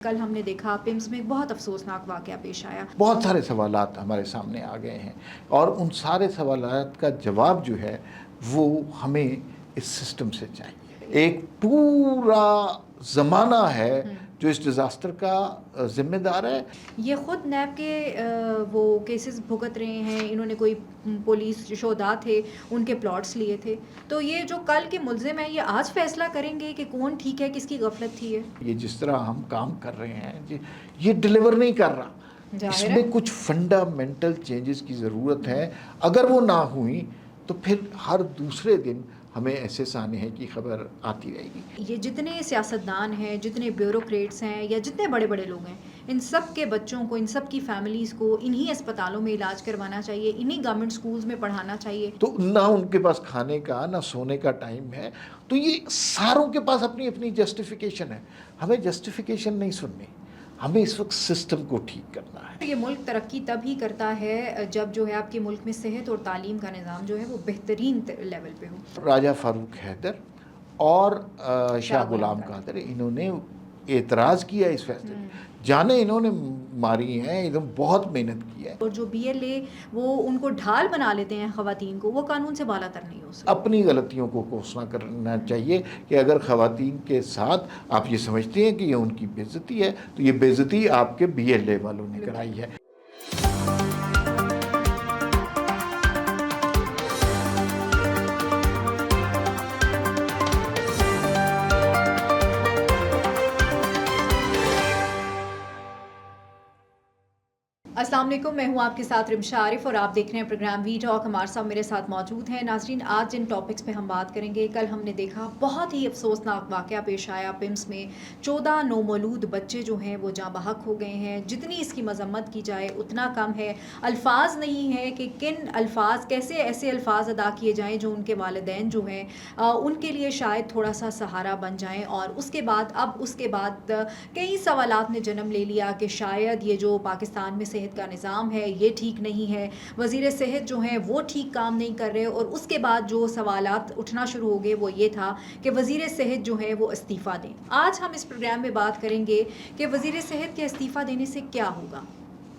کل ہم نے دیکھا پمس میں ایک بہت افسوسناک واقعہ پیش آیا. بہت سارے سوالات ہمارے سامنے آ گئے ہیں اور ان سارے سوالات کا جواب جو ہے وہ ہمیں اس سسٹم سے چاہیے. ایک پورا زمانہ ہے جو اس ڈیزاسٹر کا ذمہ دار ہے. یہ خود نیب کے وہ کیسز بھگت رہے ہیں. انہوں نے کوئی پولیس شہداء تھے ان کے پلاٹس لیے تھے. تو یہ جو کل کے ملزم ہیں یہ آج فیصلہ کریں گے کہ کون ٹھیک ہے کس کی غفلت تھی ہے. یہ جس طرح ہم کام کر رہے ہیں یہ ڈیلیور نہیں کر رہا. اس میں کچھ فنڈامنٹل چینجز کی ضرورت ہے. اگر وہ نہ ہوئی تو پھر ہر دوسرے دن ہمیں ایسے سانحے کی خبر آتی رہے گی. یہ جتنے سیاستدان ہیں جتنے بیوروکریٹس ہیں یا جتنے بڑے بڑے لوگ ہیں ان سب کے بچوں کو ان سب کی فیملیز کو انہی اسپتالوں میں علاج کروانا چاہیے, انہی گورنمنٹ سکولز میں پڑھانا چاہیے. تو نہ ان کے پاس کھانے کا نہ سونے کا ٹائم ہے. تو یہ ساروں کے پاس اپنی اپنی جسٹیفیکیشن ہے. ہمیں جسٹیفیکیشن نہیں سننی, ہمیں اس وقت سسٹم کو ٹھیک کرنا ہے. یہ ملک ترقی تب ہی کرتا ہے جب جو ہے آپ کے ملک میں صحت اور تعلیم کا نظام جو ہے وہ بہترین لیول پہ ہو. راجہ فاروق حیدر اور شاہ غلام قادر انہوں نے اعتراض کیا اس فیصلے پہ. جانیں انہوں نے ماری ہیں, ایک دم بہت محنت کی ہے. اور جو بی ایل اے وہ ان کو ڈھال بنا لیتے ہیں خواتین کو, وہ قانون سے بالا تر نہیں ہو سکتا. اپنی غلطیوں کو کوسنا کرنا چاہیے کہ اگر خواتین کے ساتھ آپ یہ سمجھتے ہیں کہ یہ ان کی بے عزتی ہے تو یہ بے عزتی آپ کے بی ایل اے والوں نے کرائی ہے. السلام علیکم, میں ہوں آپ کے ساتھ رمشا عارف اور آپ دیکھ رہے ہیں پروگرام وی ٹاک. ہمارے صاحب میرے ساتھ موجود ہیں. ناظرین, آج جن ٹاپکس پہ ہم بات کریں گے, کل ہم نے دیکھا بہت ہی افسوسناک واقعہ پیش آیا پمس میں. 14 نومولود بچے جو ہیں وہ جاں بحق ہو گئے ہیں. جتنی اس کی مذمت کی جائے اتنا کم ہے. الفاظ نہیں ہے کہ کن الفاظ, کیسے ایسے الفاظ ادا کیے جائیں جو ان کے والدین جو ہیں ان کے لیے شاید تھوڑا سا سہارا بن جائیں. اور اس کے بعد کئی سوالات نے جنم لے لیا کہ شاید یہ جو پاکستان میں صحت کا نظام ہے یہ ٹھیک نہیں ہے, وزیر صحت جو ہیں وہ ٹھیک کام نہیں کر رہے. اور اس کے بعد جو سوالات اٹھنا شروع ہو گئے وہ یہ تھا کہ وزیر صحت جو ہے وہ استعفیٰ دیں. آج ہم اس پروگرام میں بات کریں گے کہ وزیر صحت کے استعفیٰ دینے سے کیا ہوگا.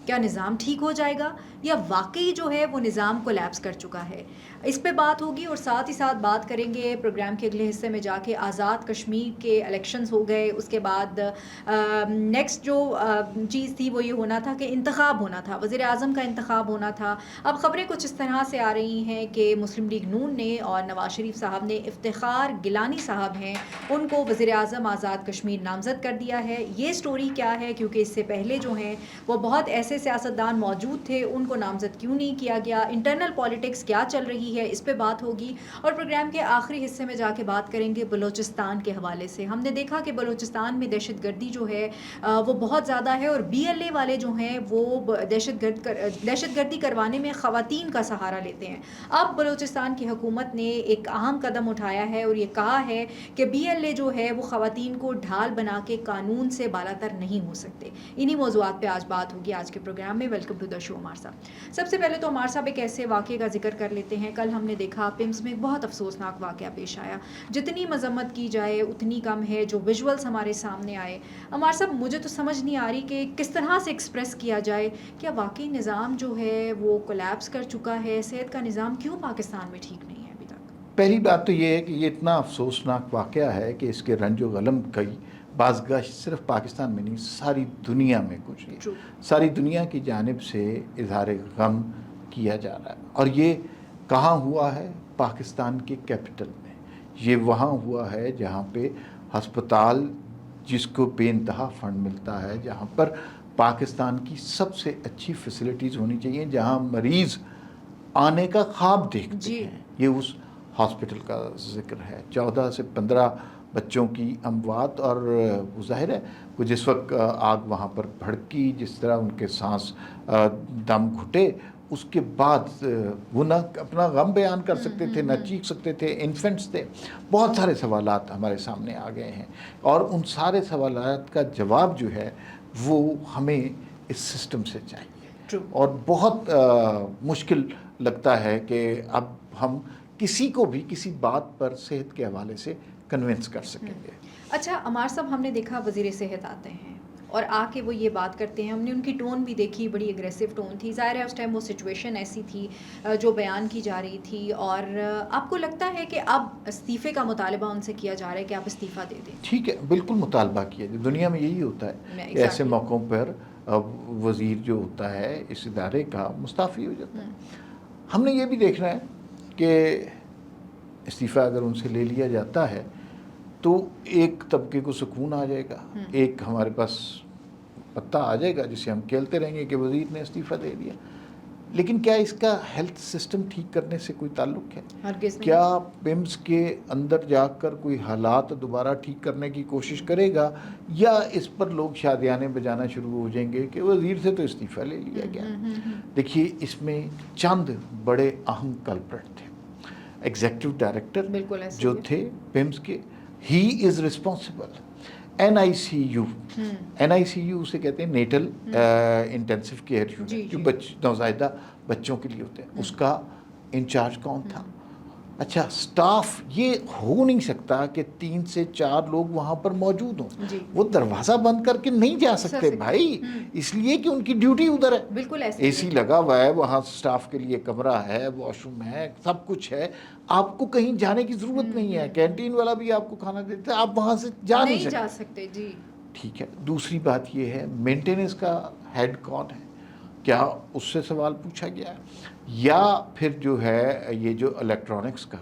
کیا نظام ٹھیک ہو جائے گا یا واقعی جو ہے وہ نظام کولیپس کر چکا ہے. اس پہ بات ہوگی اور ساتھ ہی ساتھ بات کریں گے پروگرام کے اگلے حصے میں جا کے آزاد کشمیر کے الیکشنز ہو گئے. اس کے بعد نیکسٹ جو چیز تھی وہ یہ ہونا تھا کہ انتخاب ہونا تھا, وزیر اعظم کا انتخاب ہونا تھا. اب خبریں کچھ اس طرح سے آ رہی ہیں کہ مسلم لیگ نون نے اور نواز شریف صاحب نے افتخار گیلانی صاحب ہیں ان کو وزیر اعظم آزاد کشمیر نامزد کر دیا ہے. یہ سٹوری کیا ہے, کیونکہ اس سے پہلے جو ہیں وہ بہت ایسے سیاستدان موجود تھے, ان کو نامزد کیوں نہیں کیا گیا, انٹرنل پالیٹکس کیا چل رہی ہے, اس پہ بات ہوگی. اور پروگرام کے آخری حصے میں جا کے بات کریں گے بلوچستان کے حوالے سے. ہم نے دیکھا کہ بلوچستان میں دہشت گردی جو ہے وہ بہت زیادہ ہے اور بی ایل اے والے جو ہیں وہ دہشت گردی کروانے میں خواتین کا سہارا لیتے ہیں. اب بلوچستان کی حکومت نے ایک اہم قدم اٹھایا ہے اور یہ کہا ہے کہ بی ایل اے جو ہے وہ خواتین کو ڈھال بنا کے قانون سے بالا تر نہیں ہو سکتے. انہی موضوعات پہ آج بات ہوگی آج کے پروگرام میں. ویلکم ٹو دا شو عمار صاحب. سب سے پہلے تو عمار صاحب ایک ایسے واقعے کا ذکر کر لیتے ہیں. کل ہم نے دیکھا پمس میں ایک بہت افسوسناک واقعہ پیش آیا. جتنی مذمت کی جائے اتنی کم ہے. جو ویژولز ہمارے سامنے آئے, عمار صاحب مجھے تو سمجھ نہیں آ رہی کہ کس طرح سے ایکسپریس کیا جائے. کیا واقعی نظام جو ہے وہ کولیپس کر چکا ہے؟ صحت کا نظام کیوں پاکستان میں ٹھیک نہیں ہے ابھی تک؟ پہلی بات تو یہ ہے کہ یہ اتنا افسوسناک واقعہ ہے کہ اس کے رنج و غم کی بازگشت صرف پاکستان میں نہیں ساری دنیا میں کچھ نہیں. ساری دنیا کی جانب سے اظہار غم کیا جا رہا ہے. اور یہ کہاں ہوا ہے؟ پاکستان کے کیپٹل میں. یہ وہاں ہوا ہے جہاں پہ ہسپتال جس کو بے انتہا فنڈ ملتا ہے, جہاں پر پاکستان کی سب سے اچھی فیسلٹیز ہونی چاہیے, جہاں مریض آنے کا خواب دیکھتے ہیں. یہ اس ہاسپٹل کا ذکر ہے. 14 سے 15 بچوں کی اموات, اور وہ ظاہر ہے وہ جس وقت آگ وہاں پر بھڑکی, جس طرح ان کے سانس دم گھٹے, اس کے بعد وہ نہ اپنا غم بیان کر سکتے تھے, نہ چیخ سکتے تھے. انفینٹس تھے. بہت سارے سوالات ہمارے سامنے آ گئے ہیں اور ان سارے سوالات کا جواب جو ہے وہ ہمیں اس سسٹم سے چاہیے. اور بہت مشکل لگتا ہے کہ اب ہم کسی کو بھی کسی بات پر صحت کے حوالے سے کنونس کر سکیں گے. اچھا عمار صاحب, ہم نے دیکھا وزیر صحت آتے ہیں اور آ کے وہ یہ بات کرتے ہیں. ہم نے ان کی ٹون بھی دیکھی, بڑی اگریسو ٹون تھی. ظاہر ہے اس ٹائم وہ سچویشن ایسی تھی جو بیان کی جا رہی تھی. اور آپ کو لگتا ہے کہ اب استعفے کا مطالبہ ان سے کیا جا رہا ہے کہ آپ استعفیٰ دے دیں؟ ٹھیک ہے, بالکل مطالبہ کیا جائے. دنیا میں یہی ہوتا ہے کہ ایسے موقعوں پر وزیر جو ہوتا ہے اس ادارے کا مستعفی ہو جاتا ہے. ہم نے یہ بھی دیکھنا ہے کہ استعفیٰ اگر ان سے لے لیا جاتا ہے تو ایک طبقے کو سکون آ جائے گا, ایک ہمارے پاس پتہ آ جائے گا جسے ہم کھیلتے رہیں گے کہ وزیر نے استعفیٰ دے دیا. لیکن کیا اس کا ہیلتھ سسٹم ٹھیک کرنے سے کوئی تعلق ہے؟ ہرگز نہیں. کیا پمس کے اندر جا کر کوئی حالات دوبارہ ٹھیک کرنے کی کوشش کرے گا, یا اس پر لوگ شادیانے بجانا شروع ہو جائیں گے کہ وزیر سے تو استعفیٰ لے لیا گیا؟ دیکھیے اس میں چند بڑے اہم کلپریٹ تھے. ایگزیکٹو ڈائریکٹر جو تھے پمس کے, ہی از رسپانسبل. NICU, NICU اسے کہتے ہیں نیٹل انٹینسیو کیئر یونٹ, جو نوزائیدہ بچوں کے لیے ہوتے ہیں, اس کا انچارج کون تھا؟ اچھا, سٹاف, یہ ہو نہیں سکتا کہ 3 سے 4 لوگ وہاں پر موجود ہوں. وہ دروازہ بند کر کے نہیں جا سکتے بھائی, اس لیے کہ ان کی ڈیوٹی ادھر ہے. بالکل اے سی لگا ہوا ہے وہاں, سٹاف کے لیے کمرہ ہے, واش روم ہے, سب کچھ ہے. آپ کو کہیں جانے کی ضرورت نہیں ہے, کینٹین والا بھی آپ کو کھانا دیتا ہے, آپ وہاں سے جا نہیں سکتے. جی ٹھیک ہے. دوسری بات یہ ہے, مینٹیننس کا ہیڈ کون ہے؟ کیا اس سے سوال پوچھا گیا ہے؟ یا پھر جو ہے یہ جو الیکٹرانکس کا,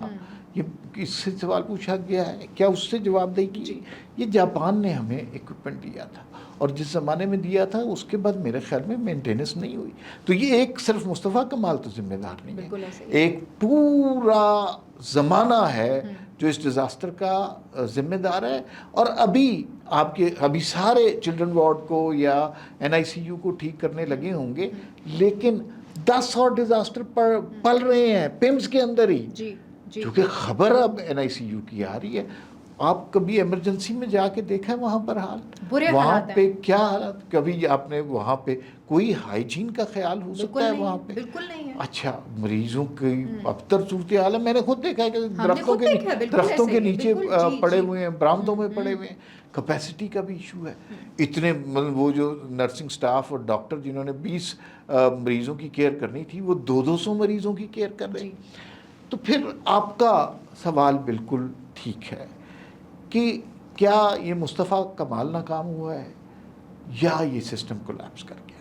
یہ اس سے سوال پوچھا گیا ہے؟ کیا اس سے جواب دہی کی؟ یہ جاپان نے ہمیں اکوپمنٹ دیا تھا, اور جس زمانے میں دیا تھا اس کے بعد میرے خیال میں مینٹیننس نہیں ہوئی. تو یہ ایک صرف مصطفیٰ کمال تو ذمہ دار نہیں ہے, ایک پورا زمانہ ہے جو اس ڈیزاسٹر کا ذمہ دار ہے. اور ابھی سارے چلڈرن وارڈ کو یا NICU کو ٹھیک کرنے لگے ہوں گے, لیکن 10 اور ڈیزاسٹر پل رہے ہیں پمس کے اندر ہی, کیونکہ خبر اب NICU کی آ رہی ہے. آپ کبھی ایمرجنسی میں جا کے دیکھا ہے وہاں پر حال, وہاں پہ کیا حالات, کبھی آپ نے وہاں پہ کوئی ہائیجین کا خیال ہو سکتا ہے وہاں پہ؟ بالکل نہیں ہے. اچھا, مریضوں کی ابتر صورتحال ہے, میں نے خود دیکھا ہے کہ درختوں کے نیچے پڑے ہوئے ہیں, برآمدوں میں پڑے ہوئے ہیں. کیپیسٹی کا بھی ایشو ہے. اتنے وہ جو نرسنگ سٹاف اور ڈاکٹر جنہوں نے 20 مریضوں کی کیئر کرنی تھی, وہ 200 مریضوں کی کیئر کر رہے ہیں. تو پھر آپ کا سوال بالکل ٹھیک ہے کہ کیا یہ مصطفیٰ کمال ناکام ہوا ہے یا یہ سسٹم کولیپس کر گیا؟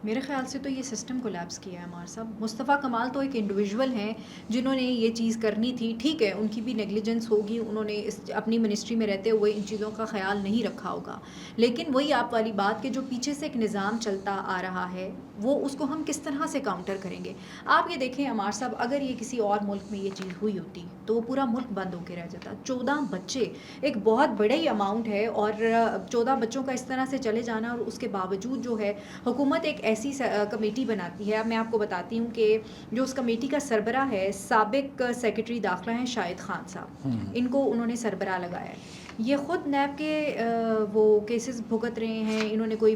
میرے خیال سے تو یہ سسٹم کولیپس کیا ہے ہمارے صاحب. مصطفیٰ کمال تو ایک انڈیویژول ہیں جنہوں نے یہ چیز کرنی تھی. ٹھیک ہے, ان کی بھی نیگلیجنس ہوگی, انہوں نے اپنی منسٹری میں رہتے ہوئے ان چیزوں کا خیال نہیں رکھا ہوگا. لیکن وہی آپ والی بات کہ جو پیچھے سے ایک نظام چلتا آ رہا ہے, وہ اس کو ہم کس طرح سے کاؤنٹر کریں گے. آپ یہ دیکھیں عمار صاحب, اگر یہ کسی اور ملک میں یہ چیز ہوئی ہوتی تو وہ پورا ملک بند ہو کے رہ جاتا. 14 بچے ایک بہت بڑے ہی اماؤنٹ ہے, اور 14 بچوں کا اس طرح سے چلے جانا, اور اس کے باوجود جو ہے حکومت ایک ایسی کمیٹی بناتی ہے. اب میں آپ کو بتاتی ہوں کہ جو اس کمیٹی کا سربراہ ہے, سابق سیکرٹری داخلہ ہیں شاہد خان صاحب, ان کو انہوں نے سربراہ لگایا ہے. یہ خود نیب کے وہ کیسز بھگت رہے ہیں, انہوں نے کوئی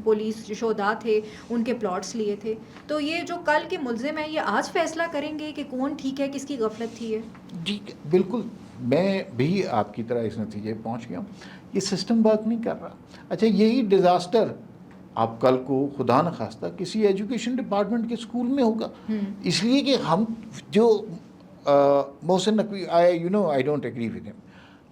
پولیس شہداء تھے ان کے پلاٹس لیے تھے. تو یہ جو کل کے ملزم ہیں, یہ آج فیصلہ کریں گے کہ کون ٹھیک ہے, کس کی غفلت تھی. ہے جی بالکل, میں بھی آپ کی طرح اس نتیجے پہنچ گیا ہوں. یہ سسٹم ورک نہیں کر رہا. اچھا, یہی ڈیزاسٹر آپ کل کو خدا نخواستہ کسی ایجوکیشن ڈپارٹمنٹ کے اسکول میں ہوگا, اس لیے کہ ہم جو Mohsin Naqvi, I don't agree with him,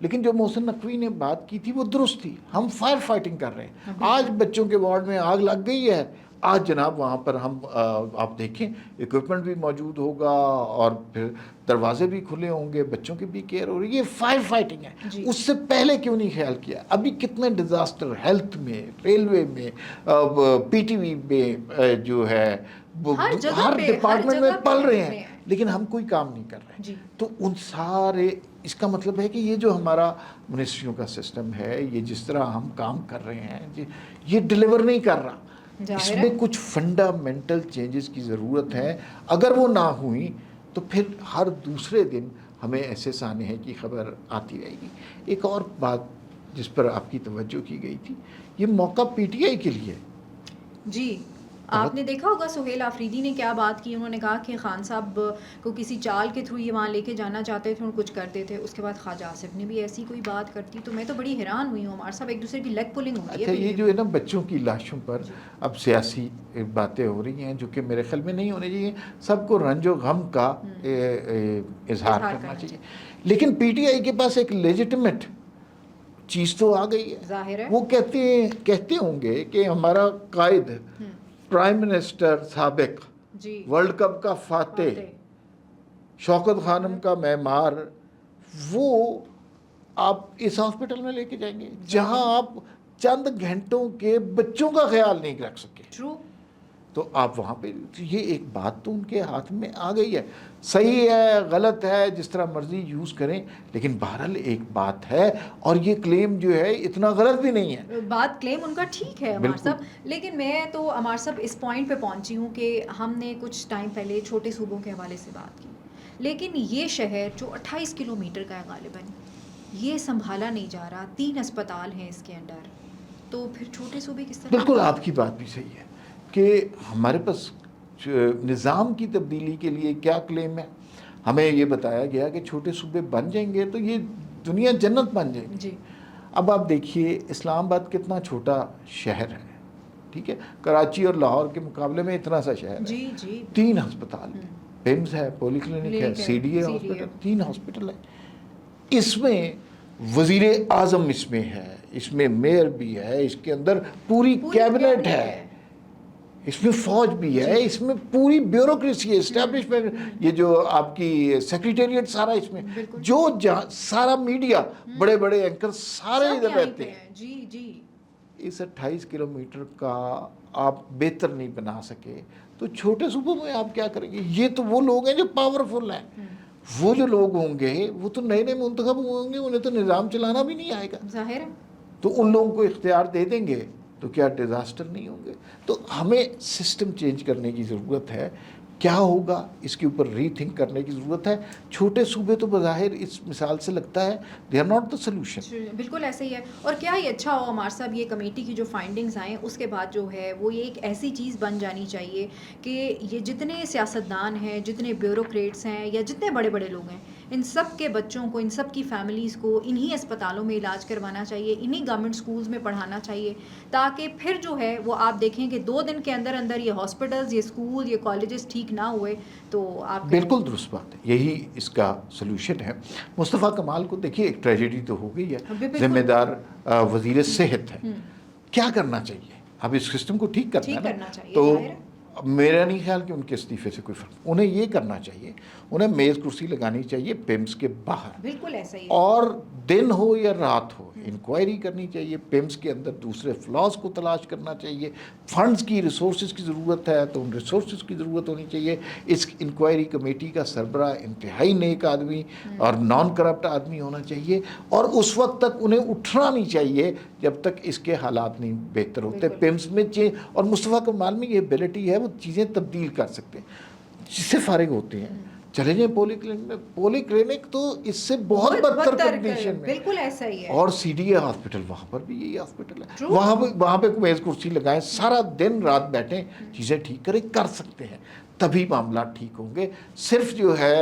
لیکن جو محسن نقوی نے بات کی تھی وہ درست تھی. ہم فائر فائٹنگ کر رہے ہیں. آج بچوں کے وارڈ میں آگ لگ گئی ہے, آج جناب وہاں پر ہم آپ دیکھیں اکوپمنٹ بھی موجود ہوگا, اور پھر دروازے بھی کھلے ہوں گے, بچوں کی بھی کیئر ہو رہی ہے. یہ فائر فائٹنگ ہے. اس سے پہلے کیوں نہیں خیال کیا؟ ابھی کتنے ڈیزاسٹر ہیلتھ میں, ریلوے میں, PTV میں جو ہے ہر ڈپارٹمنٹ میں پل رہے ہیں, لیکن ہم کوئی کام نہیں کر رہے. تو ان سارے, اس کا مطلب ہے کہ یہ جو ہمارا منسٹریوں کا سسٹم ہے, یہ جس طرح ہم کام کر رہے ہیں, یہ ڈیلیور نہیں کر رہا. اس میں کچھ فنڈامنٹل چینجز کی ضرورت ہے. اگر وہ نہ ہوئی تو پھر ہر دوسرے دن ہمیں ایسے سانحے کی خبر آتی رہے گی. ایک اور بات جس پر آپ کی توجہ کی گئی تھی, یہ موقع PTI کے لیے. جی آپ نے دیکھا ہوگا سہیل آفریدی نے کیا بات کی, انہوں نے کہا کہ خان صاحب کو کسی چال کے تھرو یہ وہاں لے کے جانا چاہتے تھے اور کچھ کرتے تھے. اس کے بعد خواجہ آصف نے بھی ایسی کوئی بات کرتی, تو میں تو بڑی حیران ہوئی ہوں. عمار صاحب ایک دوسرے کی لیگ پولنگ ہو رہی ہے. اچھا یہ جو ہے نا بچوں کی لاشوں پر اب سیاسی باتیں ہو رہی ہیں جو کہ میرے خیال میں نہیں ہونے چاہیے. سب کو رنج و غم کا اظہار کرنا چاہیے, لیکن پی ٹی آئی کے پاس ایک لیجٹمیٹ چیز تو آ گئی ہے. ظاہر ہے وہ کہتے ہوں گے کہ ہمارا قائد پرائم منسٹر سابق, ورلڈ کپ کا فاتح, شوکت خانم کا معمار, وہ آپ اس ہاسپٹل میں لے کے جائیں گے جہاں آپ چند گھنٹوں کے بچوں کا خیال نہیں رکھ سکے. تو آپ وہاں پہ یہ ایک بات تو ان کے ہاتھ میں آ گئی ہے. صحیح ہے غلط ہے جس طرح مرضی یوز کریں, لیکن بہرحال ایک بات ہے, اور یہ کلیم جو ہے اتنا غلط بھی نہیں ہے. بات کلیم ان کا ٹھیک ہے عمار صاحب, لیکن میں تو عمار صاحب اس پوائنٹ پہ پہنچی ہوں کہ ہم نے کچھ ٹائم پہلے چھوٹے صوبوں کے حوالے سے بات کی, لیکن یہ شہر جو 28 کلومیٹر کا ہے غالباً, یہ سنبھالا نہیں جا رہا. 3 اسپتال ہیں اس کے انڈر, تو پھر چھوٹے صوبے کس طرح؟ بالکل آپ کی بات بھی صحیح ہے کہ ہمارے پاس نظام کی تبدیلی کے لیے کیا کلیم ہے. ہمیں یہ بتایا گیا کہ چھوٹے صوبے بن جائیں گے تو یہ دنیا جنت بن جائے گی. اب آپ دیکھیے اسلام آباد کتنا چھوٹا شہر ہے, ٹھیک ہے, کراچی اور لاہور کے مقابلے میں اتنا سا شہر ہے. 3 ہسپتال, پمز ہے, پولی کلینک ہے, C D A hospital, 3 hospital ہیں. اس میں وزیر اعظم اس میں ہے, اس میں میئر بھی ہے, اس کے اندر پوری کیبنٹ ہے, اس میں فوج بھی ہے, اس میں پوری بیوروکریسی ہے, اسٹیبلشمنٹ, یہ جو آپ کی سیکریٹریٹ سارا اس میں, جو سارا میڈیا, بڑے بڑے اینکر سارے ادھر رہتے ہیں. اس 28 کلومیٹر کا آپ بہتر نہیں بنا سکے تو چھوٹے صوبوں میں آپ کیا کریں گے؟ یہ تو وہ لوگ ہیں جو پاورفل ہیں. وہ جو لوگ ہوں گے وہ تو نئے منتخب ہوں گے, انہیں تو نظام چلانا بھی نہیں آئے گا. ظاہر ہے تو ان لوگوں کو اختیار دے دیں گے تو کیا ڈیزاسٹر نہیں ہوں گے؟ تو ہمیں سسٹم چینج کرنے کی ضرورت ہے. کیا ہوگا اس کے اوپر ری تھنک کرنے کی ضرورت ہے. چھوٹے صوبے تو بظاہر اس مثال سے لگتا ہے they are not the solution. بالکل ایسے ہی ہے. اور کیا یہ اچھا ہو عمار صاحب, یہ کمیٹی کی جو فائنڈنگز آئیں اس کے بعد جو ہے وہ یہ ایک ایسی چیز بن جانی چاہیے کہ یہ جتنے سیاستدان ہیں, جتنے بیوروکریٹس ہیں, یا جتنے بڑے بڑے لوگ ہیں, ان سب کے بچوں کو, ان سب کی فیملیز کو انہی اسپتالوں میں علاج کروانا چاہیے, انہی گورنمنٹ سکولز میں پڑھانا چاہیے, تاکہ پھر جو ہے وہ آپ دیکھیں کہ 2 دن کے اندر اندر یہ ہاسپٹلز, یہ اسکول, یہ کالجز ٹھیک نہ ہوئے تو آپ بالکل درست بات ہے. یہی اس کا سلوشن ہے. مصطفیٰ کمال کو دیکھیے ایک ٹریجڈی تو ہو گئی ہے, ذمہ دار وزیر صحت ہے, کیا کرنا چاہیے اب اس سسٹم کو ٹھیک کرنا ہے. تو میرا نہیں خیال کہ ان کے استعفے سے کوئی فرق, انہیں یہ کرنا چاہیے, انہیں میز کرسی لگانی چاہیے پیمز کے باہر, بالکل ایسا ہی, اور دن ہو یا رات ہو انکوائری کرنی چاہیے. پیمز کے اندر دوسرے فلاز کو تلاش کرنا چاہیے. فنڈز کی, ریسورسز کی ضرورت ہے تو ان ریسورسز کی ضرورت ہونی چاہیے. اس انکوائری کمیٹی کا سربراہ انتہائی نیک آدمی اور نان کرپٹ آدمی ہونا چاہیے, اور اس وقت تک انہیں اٹھنا نہیں چاہیے جب تک اس کے حالات نہیں بہتر ہوتے. پیمز میں اور مصطفیٰ کمال میں یہ ایبلٹی ہے, وہ چیزیں تبدیل کر سکتے ہیں, جس سے فارغ ہوتے ہیں. چلے جائیں پولی کلینک میں, پولی کلینک تو اس سے بہت بدتر کنڈیشن میں, بالکل ایسا ہی ہے. اور سی ڈی اے ہاسپٹل, وہاں پر بھی یہی ہاسپٹل ہے, وہاں پہ میز کرسی لگائیں, سارا دن رات بیٹھیں, چیزیں ٹھیک کریں, کر سکتے ہیں, تبھی معاملات ٹھیک ہوں گے. صرف جو ہے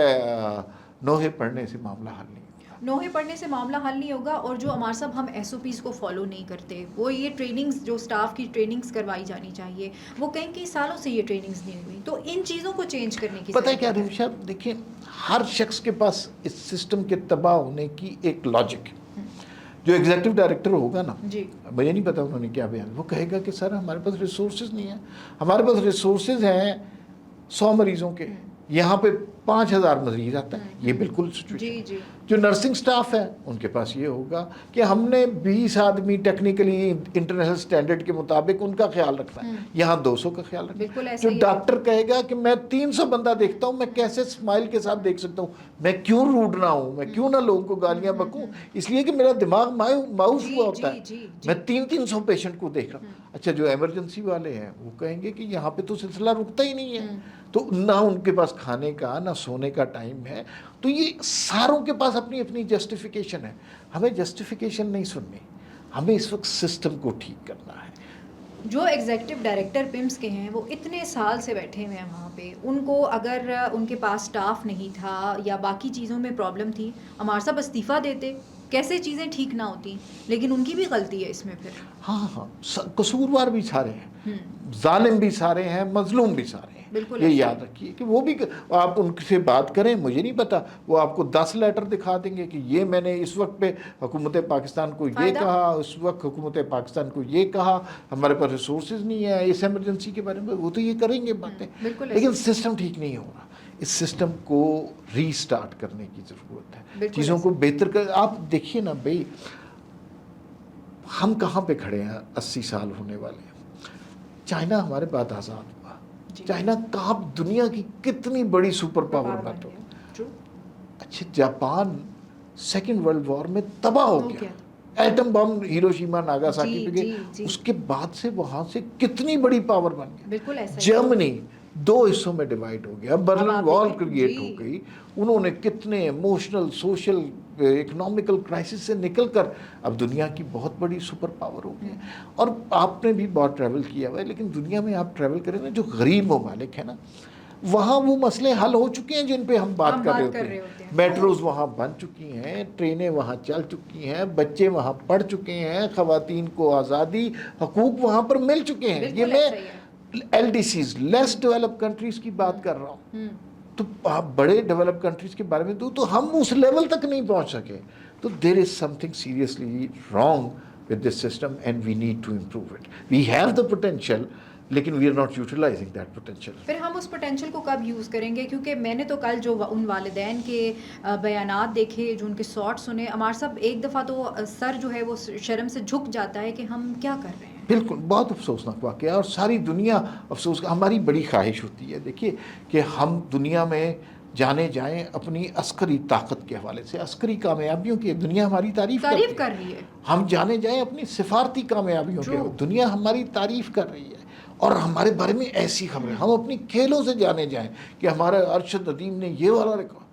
نوحے پڑھنے سے معاملہ حل نہیں. نوحے پڑھنے سے معاملہ حل نہیں ہوگا. اور جو عمار صاحب ہم ایس او پیز کو فالو نہیں کرتے, وہ یہ ٹریننگز جو سٹاف کی ٹریننگز کروائی جانی چاہیے, وہ کئی سالوں سے یہ ٹریننگز نہیں ہوئی, تو ان چیزوں کو چینج کرنے کی پتہ ہے کیا رمشا, دیکھیں ہر شخص کے پاس اس سسٹم کے تباہ ہونے کی ایک لاجک ہے. جو ایگزیکٹو ڈائریکٹر ہوگا نا, مجھے نہیں پتا انہوں نے کیا بیان, وہ کہے گا کہ سر ہمارے پاس ریسورسز نہیں ہیں, ہمارے پاس ریسورسز ہیں 100 مریضوں کے, یہاں پہ 5000 مریض آتا ہے. یہ بالکل سچویشن. جو نرسنگ سٹاف ہے ان کے پاس یہ ہوگا کہ ہم نے 20 آدمی ٹیکنیکلی انٹرنیشنل سٹینڈرڈ کے مطابق ان کا خیال رکھنا ہے, یہاں 200 کا خیال رکھنا ہے. جو ڈاکٹر کہے گا کہ میں 300 بندہ دیکھتا ہوں, میں کیسے اسمائل کے ساتھ دیکھ سکتا ہوں, میں کیوں روڈ نہ ہوں, میں کیوں نہ لوگوں کو گالیاں بکوں, اس لیے کہ میرا دماغ ماؤس ہوا ہوتا ہے, میں 300 پیشنٹ کو دیکھ رہا ہوں. اچھا جو ایمرجنسی والے ہیں وہ کہیں گے کہ یہاں پہ تو سلسلہ رکتا ہی نہیں ہے, تو نہ ان کے پاس کھانے کا نہ سونے کا ٹائم ہے. تو یہ ساروں کے پاس اپنی اپنی جسٹیفیکیشن ہے. ہمیں جسٹیفیکیشن نہیں سننی, ہمیں اس وقت سسٹم کو ٹھیک کرنا ہے. جو ایگزیکٹو ڈائریکٹر پمس کے ہیں وہ اتنے سال سے بیٹھے ہوئے ہیں وہاں پہ، ان کو اگر ان کے پاس سٹاف نہیں تھا یا باقی چیزوں میں پرابلم تھی، عمار صاحب استعفیٰ دیتے، کیسے چیزیں ٹھیک نہ ہوتی، لیکن ان کی بھی غلطی ہے اس میں پھر. ہاں قصوروار بھی سارے ہیں، ظالم بھی سارے ہیں، مظلوم بھی سارے ہیں. بالکل یہ یاد رکھیے کہ وہ بھی، آپ ان سے بات کریں، مجھے نہیں پتا، وہ آپ کو 10 لیٹر دکھا دیں گے کہ یہ میں نے اس وقت پہ حکومت پاکستان کو یہ کہا، اس وقت حکومت پاکستان کو یہ کہا، ہمارے پاس ریسورسز نہیں ہے اس ایمرجنسی کے بارے میں، وہ تو یہ کریں گے باتیں، لیکن سسٹم ٹھیک نہیں ہو رہا. اس سسٹم کو ری سٹارٹ کرنے کی ضرورت ہے، چیزوں کو بہتر کر. آپ دیکھیے نا بھائی، ہم کہاں پہ کھڑے ہیں، 80 سال ہونے والے ہیں. چائنا ہمارے بعد آزاد ہوا. چائنا کہاں دنیا کی کتنی بڑی سپر پاور بن رہی. اچھا جاپان سیکنڈ ورلڈ وار میں تباہ ہو گیا، ایٹم بم ہیروشیما ناگاساکی پہ گئے، اس کے بعد سے وہاں سے کتنی بڑی پاور بن گیا. جرمنی 2 حصوں میں ڈیوائڈ ہو گیا، برلن وال کریٹ ہو گئی. انہوں نے کتنے ایموشنل، سوشل، اکنامیکل کرائسس سے نکل کر اب دنیا کی بہت بڑی سپر پاور ہو گئی. اور آپ نے بھی بہت ٹریول کیا ہوا ہے، لیکن دنیا میں آپ ٹریول کریں نا، جو غریب ممالک ہیں نا، وہاں وہ مسئلے حل ہو چکے ہیں جن پہ ہم بات کر رہے ہوتے ہیں. میٹروز وہاں بن چکی ہیں، ٹرینیں وہاں چل چکی ہیں، بچے وہاں پڑھ چکے ہیں، خواتین کو آزادی، حقوق وہاں پر مل چکے ہیں. یہ میں LDCs لیس ڈیولپ کنٹریز کی بات کر رہا ہوں. تو آپ بڑے ڈیولپ کنٹریز کے بارے میں تو ہم اس لیول تک نہیں پہنچ سکے. تو there is something seriously wrong with this system and we need to improve it. We have the potential, لیکن we are not utilizing that potential. پھر ہم اس پوٹینشیل کو کب یوز کریں گے؟ کیونکہ میں نے تو کل جو ان والدین کے بیانات دیکھے، جو ان کے ساٹ سنے، عمار صاحب ایک دفعہ تو سر جو ہے وہ شرم سے جھک جاتا ہے کہ ہم کیا کر رہے ہیں. بالکل بہت افسوسناک واقعہ، اور ساری دنیا افسوس. ہماری بڑی خواہش ہوتی ہے دیکھیے کہ ہم دنیا میں جانے جائیں اپنی عسکری طاقت کے حوالے سے، عسکری کامیابیوں کی دنیا ہماری تعریف کر رہی ہے. ہم جانے جائیں اپنی سفارتی کامیابیوں کے، دنیا ہماری تعریف کر رہی ہے، اور ہمارے بارے میں ایسی خبریں. ہم اپنی کھیلوں سے جانے جائیں کہ ہمارا ارشد ندیم نے یہ والا رکھا،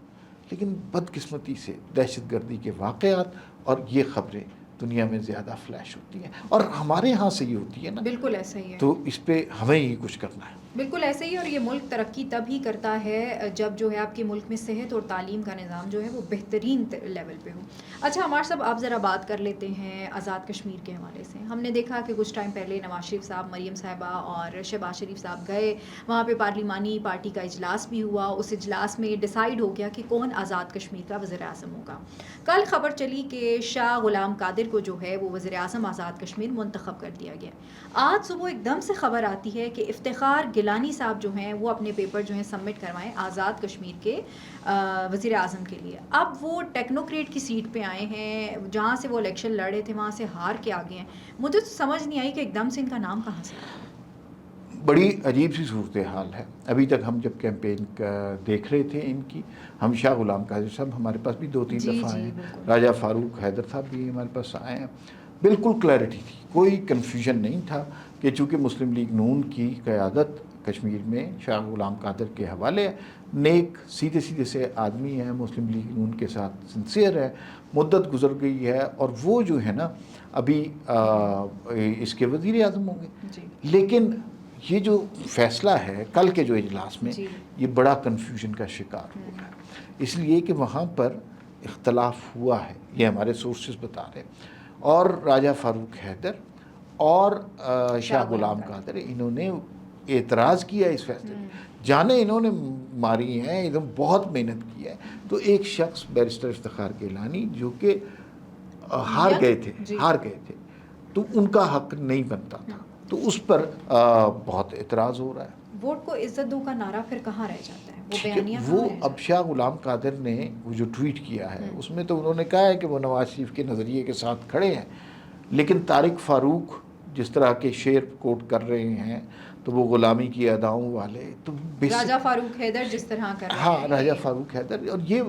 لیکن بدقسمتی سے دہشت گردی کے واقعات اور یہ خبریں دنیا میں زیادہ فلیش ہوتی ہیں، اور ہمارے ہاں سے ہی ہوتی ہے نا. بالکل ایسا ہی ہے. تو اس پہ ہمیں ہی کچھ کرنا ہے. بالکل ایسے ہی. اور یہ ملک ترقی تب ہی کرتا ہے جب جو ہے آپ کے ملک میں صحت اور تعلیم کا نظام جو ہے وہ بہترین لیول پہ ہو. اچھا عمار صاحب، آپ ذرا بات کر لیتے ہیں آزاد کشمیر کے حوالے سے. ہم نے دیکھا کہ کچھ ٹائم پہلے نواز شریف صاحب، مریم صاحبہ اور شہباز شریف صاحب گئے وہاں پہ، پارلیمانی پارٹی کا اجلاس بھی ہوا. اس اجلاس میں ڈیسائیڈ ہو گیا کہ کون آزاد کشمیر کا وزیر اعظم ہوگا. کل خبر چلی کہ شاہ غلام قادر کو جو ہے وہ وزیر اعظم آزاد کشمیر منتخب کر دیا گیا. آج صبح ایک دم سے خبر آتی ہے کہ افتخار گیلانی صاحب جو ہیں وہ اپنے پیپر جو ہیں سبمٹ کروائیں آزاد کشمیر کے وزیر اعظم کے لیے. اب وہ ٹیکنوکریٹ کی سیٹ پہ آئے ہیں، جہاں سے وہ الیکشن لڑ رہے تھے وہاں سے ہار کے آگے ہیں. مجھے تو سمجھ نہیں آئی کہ ایک دم سے ان کا نام کہاں سے آیا. بڑی عجیب سی صورتحال ہے. ابھی تک ہم جب کیمپین دیکھ رہے تھے ان کی، ہم شاہ غلام قادر صاحب ہمارے پاس بھی 2-3 دفعہ آئے ہیں، راجہ فاروق حیدر صاحب بھی ہمارے پاس آئے ہیں. بالکل کلیئرٹی تھی، کوئی کنفیوژن نہیں تھا کہ چونکہ مسلم لیگ نون کی قیادت کشمیر میں شاہ غلام قادر کے حوالے ہے، نیک سیدھے سیدھے سے آدمی ہیں، مسلم لیگ نون کے ساتھ سنسیئر ہے، مدت گزر گئی ہے، اور وہ جو ہے نا ابھی اس کے وزیر اعظم ہوں گے. لیکن یہ جو فیصلہ ہے کل کے جو اجلاس میں، یہ بڑا کنفیوژن کا شکار ہو رہا ہے، اس لیے کہ وہاں پر اختلاف ہوا ہے، یہ ہمارے سورسز بتا رہے ہیں. اور راجہ فاروق حیدر اور شاہ غلام قادر، انہوں نے اعتراض کیا اس فیصلے، جانے انہوں نے ماری ہیں، ایک دم بہت محنت کی ہے. تو ایک شخص بیرسٹر افتخار گیلانی جو کہ ہار گئے تھے، تو ان کا حق نہیں بنتا تھا، تو اس پر بہت اعتراض ہو رہا ہے. ووٹ کو عزت دو کا نعرہ پھر کہاں رہ جاتا ہے؟ وہ بیانیہ وہ اب شاہ غلام قادر نے وہ جو ٹویٹ کیا ہے اس میں تو انہوں نے کہا ہے کہ وہ نواز شریف کے نظریے کے ساتھ کھڑے ہیں، لیکن طارق فاروق جس طرح کے شعر کوٹ کر رہے ہیں تو وہ غلامی کی اداؤں والے، تو راجہ فاروق حیدر جس طرح کر رہے ہیں، ہاں راجہ فاروق حیدر اور یہ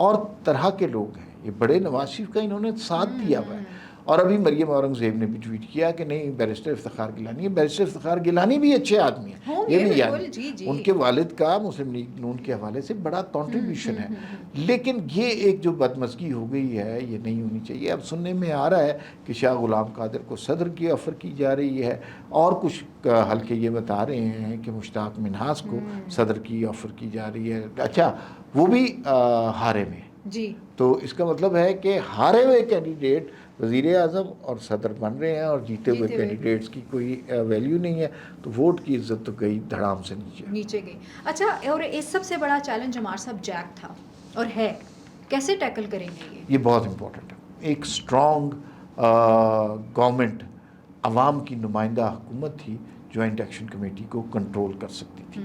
اور طرح کے لوگ ہیں، یہ بڑے نواز شریف کا انہوں نے ساتھ دیا ہوا ہے. اور ابھی مریم اورنگزیب نے بھی ٹویٹ کیا کہ نہیں بیرسٹر افتخار گیلانی ہے. بیرسٹر افتخار گیلانی بھی اچھے آدمی ہیں, یہ بھی یاد ہے. ان کے والد کا مسلم لیگ نون کے حوالے سے بڑا کنٹریبیوشن ہے, لیکن یہ ایک جو بدمزگی ہو گئی ہے یہ نہیں ہونی چاہیے. اب سننے میں آ رہا ہے کہ شاہ غلام قادر کو صدر کی آفر کی جا رہی ہے, اور کچھ حلقے یہ بتا رہے ہیں کہ مشتاق منہاس کو صدر کی آفر کی جا رہی ہے. اچھا, وہ بھی ہارے میں جی, تو اس کا مطلب ہے کہ ہارے ہوئے کینڈیڈیٹ وزیر اعظم اور صدر بن رہے ہیں, اور جیتے ہوئے کینڈیڈیٹس کی کوئی ویلیو نہیں ہے. تو ووٹ کی عزت تو گئی دھڑام سے نیچے گئی. اچھا, اور اس سب سے بڑا چیلنج ہمارے صاحب جیک تھا اور ہے, کیسے ٹیکل کریں گے یہ بہت امپورٹنٹ ہے. ایک اسٹرانگ گورنمنٹ, عوام کی نمائندہ حکومت تھی, جوائنٹ ایکشن کمیٹی کو کنٹرول کر سکتی تھی.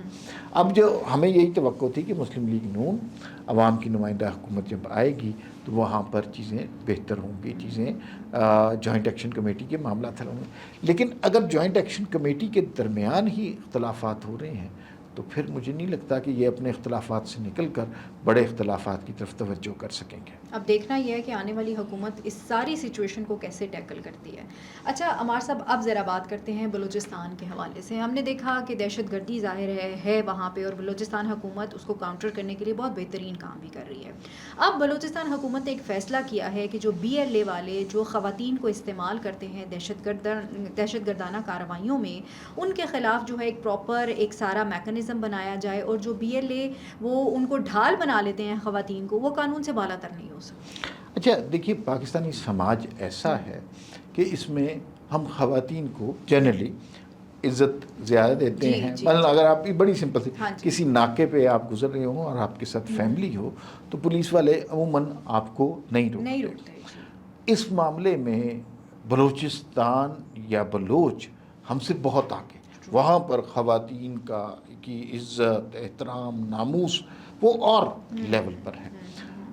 اب جو ہمیں یہی توقع تھی کہ مسلم لیگ نون عوام کی نمائندہ حکومت جب آئے گی تو وہاں پر چیزیں بہتر ہوں گی, چیزیں جوائنٹ ایکشن کمیٹی کے معاملات حل ہوں گے. لیکن اگر جوائنٹ ایکشن کمیٹی کے درمیان ہی اختلافات ہو رہے ہیں تو پھر مجھے نہیں لگتا کہ یہ اپنے اختلافات سے نکل کر بڑے اختلافات کی طرف توجہ کر سکیں گے. اب دیکھنا یہ ہے کہ آنے والی حکومت اس ساری سچویشن کو کیسے ٹیکل کرتی ہے. اچھا عمار صاحب, اب ذرا بات کرتے ہیں بلوچستان کے حوالے سے. ہم نے دیکھا کہ دہشت گردی ظاہر ہے وہاں پہ, اور بلوچستان حکومت اس کو کاؤنٹر کرنے کے لیے بہت بہترین کام بھی کر رہی ہے. اب بلوچستان حکومت نے ایک فیصلہ کیا ہے کہ جو BLA والے جو خواتین کو استعمال کرتے ہیں دہشت گردانہ کارروائیوں میں, ان کے خلاف جو ہے ایک پراپر ایک سارا میکانزم بنایا جائے, اور جو BLA وہ ان کو ڈھال بنا لیتے ہیں خواتین کو, وہ قانون سے بالا تر نہیں ہو سکتا. اچھا دیکھیے, پاکستانی سماج ایسا ہے کہ اس میں ہم خواتین کو جنرلی عزت زیادہ دیتے ہیں. مثلا اگر آپ بڑی سمپل سی کسی ناکے پہ آپ گزر رہے ہوں اور آپ کے ساتھ فیملی ہو تو پولیس والے عموماً آپ کو نہیں روکتے. اس معاملے میں بلوچستان یا بلوچ ہم سے بہت آگے. وہاں پر خواتین کی عزت, احترام, ناموس وہ اور لیول پر ہے.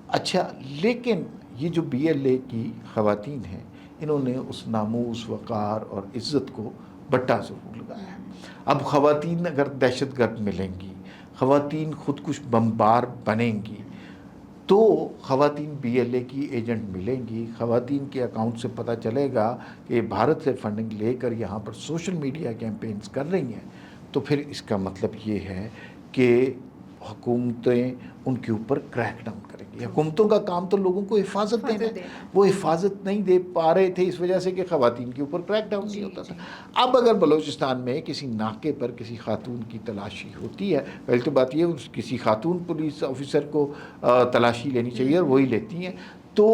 اچھا, لیکن یہ جو BLA کی خواتین ہیں انہوں نے اس ناموس, وقار اور عزت کو بٹا ضرور لگایا ہے. اب خواتین اگر دہشت گرد ملیں گی, خواتین خودکش بمبار بنیں گی, تو خواتین BLA کی ایجنٹ ملیں گی, خواتین کے اکاؤنٹ سے پتہ چلے گا کہ بھارت سے فنڈنگ لے کر یہاں پر سوشل میڈیا کیمپینز کر رہی ہیں, تو پھر اس کا مطلب یہ ہے کہ حکومتیں ان کے اوپر کریک ڈاؤن کریں گی. حکومتوں کا کام تو لوگوں کو حفاظت دینا ہے, وہ حفاظت نہیں دے پا رہے تھے اس وجہ سے کہ خواتین کے اوپر کریک ڈاؤن نہیں ہوتا تھا. اب اگر بلوچستان میں کسی ناکے پر کسی خاتون کی تلاشی ہوتی ہے, پہلے تو بات یہ ہے کسی خاتون پولیس آفیسر کو تلاشی لینی چاہیے اور وہی لیتی ہیں, تو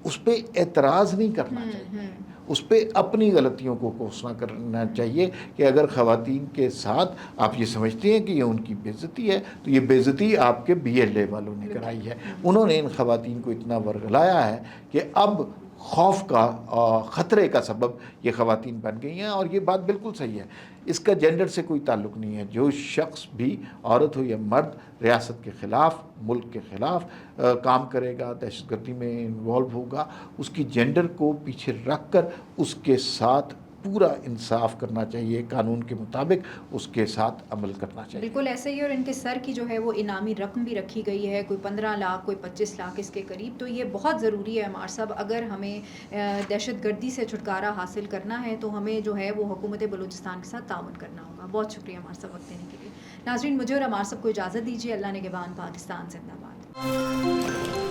اس پہ اعتراض نہیں کرنا چاہیے, اس پہ اپنی غلطیوں کو کوسنا کرنا چاہیے کہ اگر خواتین کے ساتھ آپ یہ سمجھتے ہیں کہ یہ ان کی بے عزتی ہے تو یہ بے عزتی آپ کے BLA والوں نے کرائی ہے. انہوں نے ان خواتین کو اتنا ورغلایا ہے کہ اب خوف کا, خطرے کا سبب یہ خواتین بن گئی ہیں. اور یہ بات بالکل صحیح ہے, اس کا جینڈر سے کوئی تعلق نہیں ہے. جو شخص بھی, عورت ہو یا مرد, ریاست کے خلاف, ملک کے خلاف کام کرے گا, دہشت گردی میں انوالو ہوگا, اس کی جینڈر کو پیچھے رکھ کر اس کے ساتھ پورا انصاف کرنا چاہیے, قانون کے مطابق اس کے ساتھ عمل کرنا چاہیے. بالکل ایسے ہی. اور ان کے سر کی جو ہے وہ انعامی رقم بھی رکھی گئی ہے, کوئی 15 لاکھ, کوئی 25 لاکھ اس کے قریب. تو یہ بہت ضروری ہے عمار صاحب, اگر ہمیں دہشت گردی سے چھٹکارا حاصل کرنا ہے تو ہمیں جو ہے وہ حکومت بلوچستان کے ساتھ تعاون کرنا ہوگا. بہت شکریہ عمار صاحب وقت دینے کے لیے. ناظرین, مجھے اور عمار صاحب کو اجازت دیجیے. اللہ نگہبان. پاکستان زندہ باد.